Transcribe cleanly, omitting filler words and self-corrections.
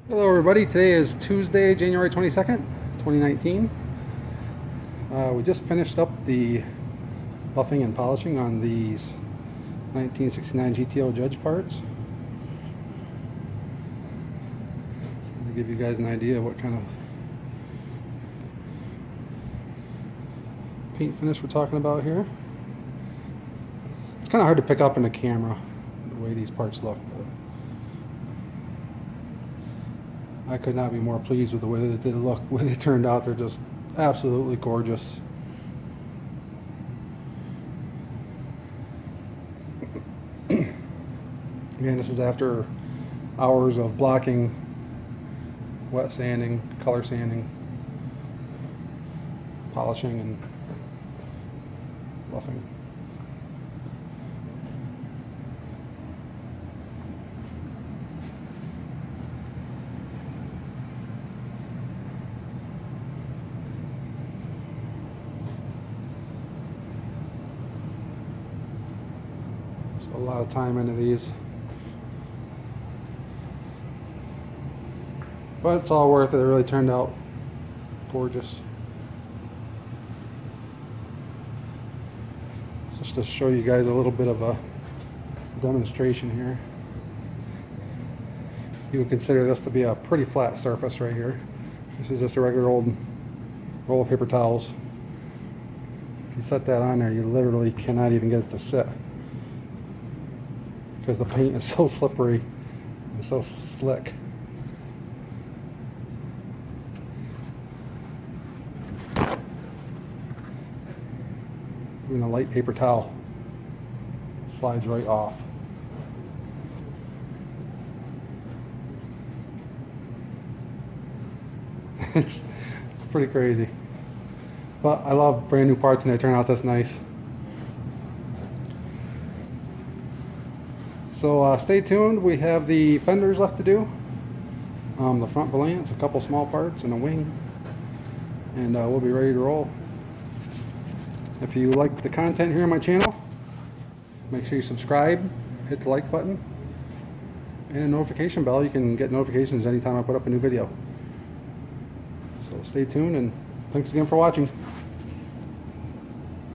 Hello everybody, today is Tuesday, January 22nd, 2019. We just finished up the buffing and polishing on these 1969 GTO Judge parts. So to give you guys an idea of what kind of paint finish we're talking about here. It's kind of hard to pick up in the camera, the way these parts look. I could not be more pleased with the way that they look, the way they turned out. They're just absolutely gorgeous. Again, this is after hours of blocking, wet sanding, color sanding, polishing, and buffing. A lot of time into these, but it's all worth it. It really turned out gorgeous. Just to show you guys a little bit of a demonstration here, you would consider this to be a pretty flat surface right here. This is just a regular old roll of paper towels. If you set that on there, you literally cannot even get it to sit, because the paint is so slippery and so slick. Even a light paper towel slides right off. It's pretty crazy. But I love brand new parts when they turn out this nice. So stay tuned. We have the fenders left to do, the front valance, a couple small parts, and a wing, and we'll be ready to roll. If you like the content here on my channel, make sure you subscribe, hit the like button, and a notification bell. You can get notifications anytime I put up a new video. So stay tuned, and thanks again for watching.